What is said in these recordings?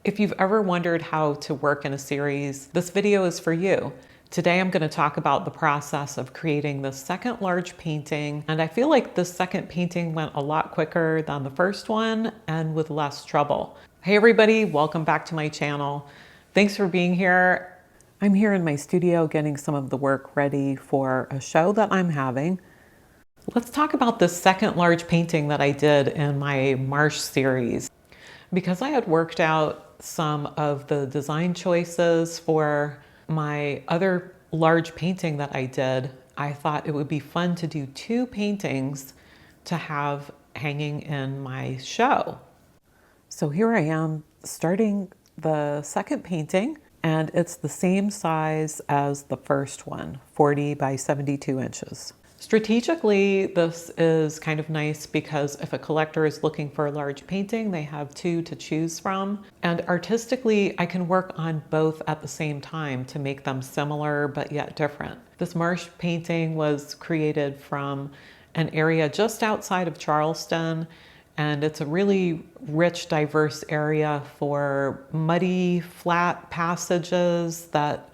If you've ever wondered how to work in a series, this video is for you. Today I'm going to talk about the process of creating the second large painting, and I feel like this second painting went a lot quicker than the first one and with less trouble. Hey everybody, welcome back to my channel. Thanks for being here. I'm here in my studio getting some of the work ready for a show that I'm having. Let's talk about this second large painting that I did in my Marsh series. Because I had worked out some of the design choices for my other large painting that I did, I thought it would be fun to do two paintings to have hanging in my show. So here I am starting the second painting, and it's the same size as the first one, 40 by 72 inches. Strategically, this is kind of nice because if a collector is looking for a large painting, they have two to choose from. And artistically, I can work on both at the same time to make them similar but yet different. This Marsh painting was created from an area just outside of Charleston, and it's a really rich, diverse area for muddy, flat passages that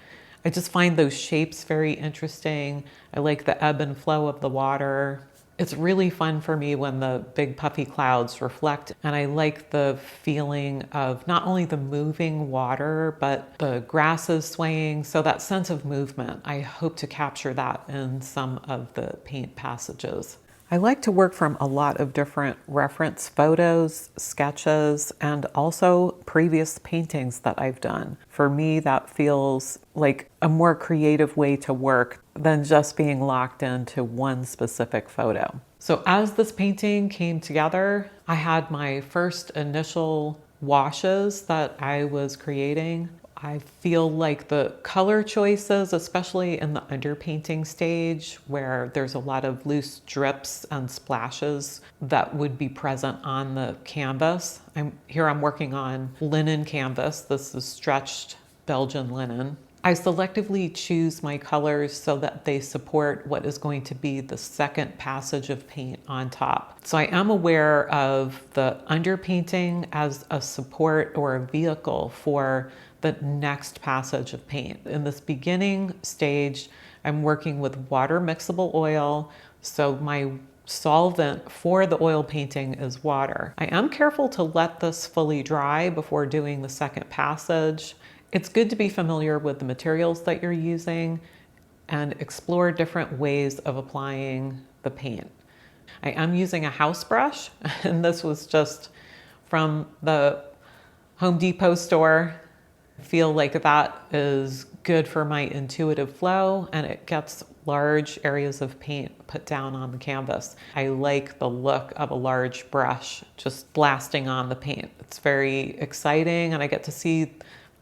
I just find those shapes very interesting. I like the ebb and flow of the water. It's really fun for me when the big puffy clouds reflect, and I like the feeling of not only the moving water, but the grasses swaying, so that sense of movement. I hope to capture that in some of the paint passages. I like to work from a lot of different reference photos, sketches, and also previous paintings that I've done. For me, that feels like a more creative way to work than just being locked into one specific photo. So as this painting came together, I had my first initial washes that I was creating. I feel like the color choices, especially in the underpainting stage where there's a lot of loose drips and splashes that would be present on the canvas. I'm working on linen canvas. This is stretched Belgian linen. I selectively choose my colors so that they support what is going to be the second passage of paint on top. So I am aware of the underpainting as a support or a vehicle for the next passage of paint. In this beginning stage, I'm working with water mixable oil, so my solvent for the oil painting is water. I am careful to let this fully dry before doing the second passage. It's good to be familiar with the materials that you're using and explore different ways of applying the paint. I am using a house brush, and this was just from the Home Depot store. I feel like that is good for my intuitive flow, and it gets large areas of paint put down on the canvas. I like the look of a large brush just blasting on the paint. It's very exciting, and I get to see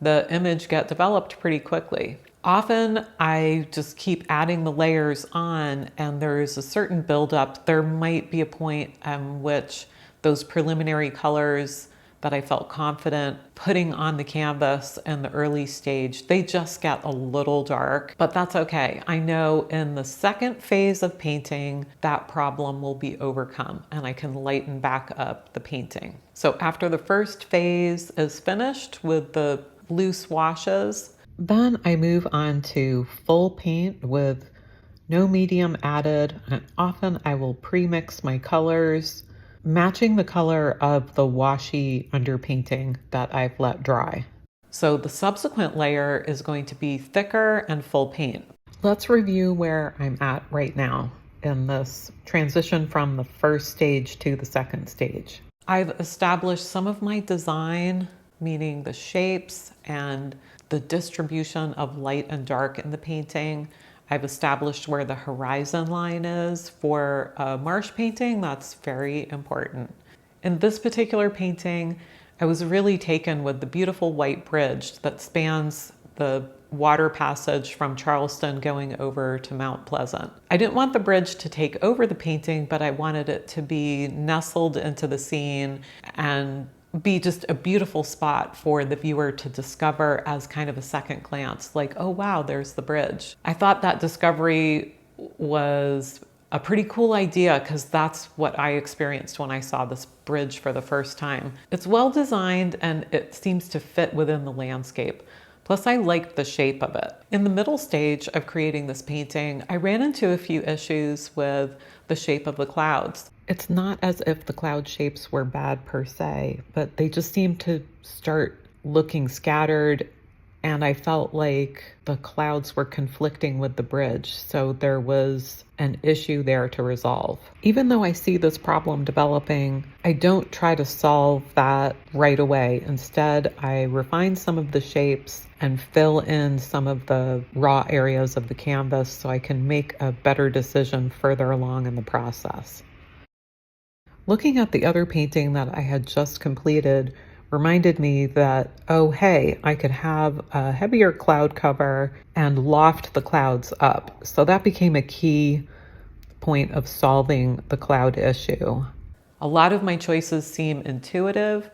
the image get developed pretty quickly. Often I just keep adding the layers on, and there's a certain buildup. There might be a point at which those preliminary colors that I felt confident putting on the canvas in the early stage, they just get a little dark, but that's okay. I know in the second phase of painting, that problem will be overcome and I can lighten back up the painting. So after the first phase is finished with the loose washes, then I move on to full paint with no medium added, and often I will pre-mix my colors, matching the color of the washy underpainting that I've let dry. So the subsequent layer is going to be thicker and full paint. Let's review where I'm at right now in this transition from the first stage to the second stage. I've established some of my design, meaning the shapes and the distribution of light and dark in the painting. I've established where the horizon line is. For a marsh painting, that's very important. In this particular painting, I was really taken with the beautiful white bridge that spans the water passage from Charleston going over to Mount Pleasant. I didn't want the bridge to take over the painting, but I wanted it to be nestled into the scene and be just a beautiful spot for the viewer to discover as kind of a second glance, like, oh wow, there's the bridge. I thought that discovery was A pretty cool idea because that's what I experienced when I saw this bridge for the first time. It's well designed and it seems to fit within the landscape. Plus, I liked the shape of it. In the middle stage of creating this painting, I ran into a few issues with the shape of the clouds. It's not as if the cloud shapes were bad per se, but they just seemed to start looking scattered, and I felt like the clouds were conflicting with the bridge, so there was an issue there to resolve. Even though I see this problem developing, I don't try to solve that right away. Instead, I refine some of the shapes and fill in some of the raw areas of the canvas so I can make a better decision further along in the process. Looking at the other painting that I had just completed reminded me that, oh, hey, I could have a heavier cloud cover and loft the clouds up. So that became a key point of solving the cloud issue. A lot of my choices seem intuitive,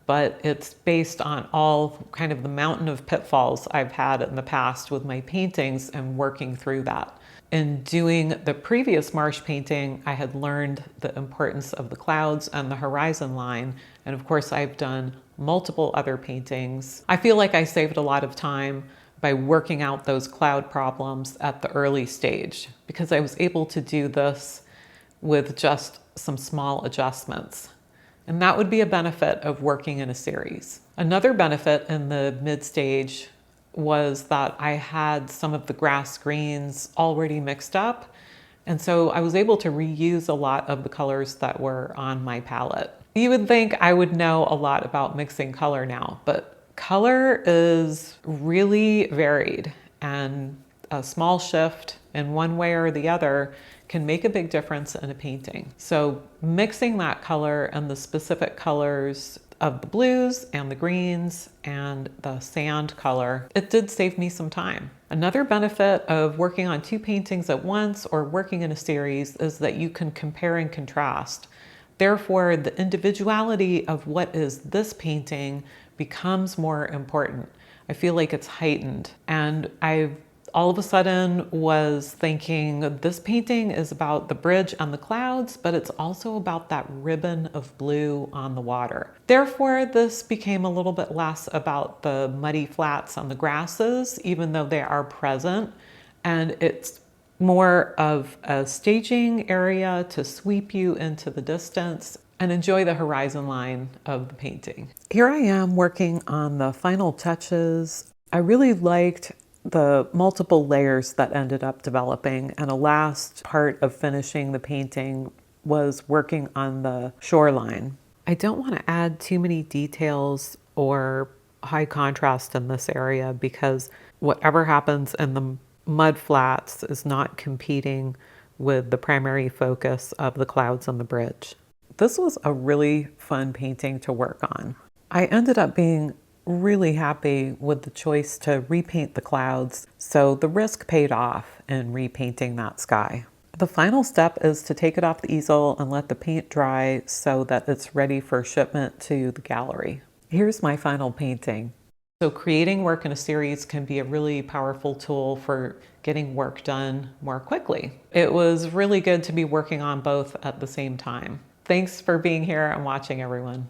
but it's based on all kind of the mountain of pitfalls I've had in the past with my paintings and working through that. In doing the previous marsh painting, I had learned the importance of the clouds and the horizon line. And of course, I've done multiple other paintings. I feel like I saved a lot of time by working out those cloud problems at the early stage because I was able to do this with just some small adjustments. And that would be a benefit of working in a series. Another benefit in the mid-stage was that I had some of the grass greens already mixed up. And so I was able to reuse a lot of the colors that were on my palette. You would think I would know a lot about mixing color now, but color is really varied, and a small shift in one way or the other can make a big difference in a painting. So mixing that color and the specific colors of the blues and the greens and the sand color, it did save me some time. Another benefit of working on two paintings at once or working in a series is that you can compare and contrast. Therefore, the individuality of what is this painting becomes more important. I feel like it's heightened, and I all of a sudden was thinking this painting is about the bridge and the clouds, but it's also about that ribbon of blue on the water. Therefore, this became a little bit less about the muddy flats on the grasses, even though they are present, and it's more of a staging area to sweep you into the distance and enjoy the horizon line of the painting. Here I am working on the final touches. I really liked the multiple layers that ended up developing, and a last part of finishing the painting was working on the shoreline. I don't want to add too many details or high contrast in this area because whatever happens in the mud flats is not competing with the primary focus of the clouds on the bridge. This was a really fun painting to work on. I ended up being really happy with the choice to repaint the clouds, so the risk paid off in repainting that sky. The final step is to take it off the easel and let the paint dry so that it's ready for shipment to the gallery. Here's my final painting. So creating work in a series can be a really powerful tool for getting work done more quickly. It was really good to be working on both at the same time. Thanks for being here and watching, everyone.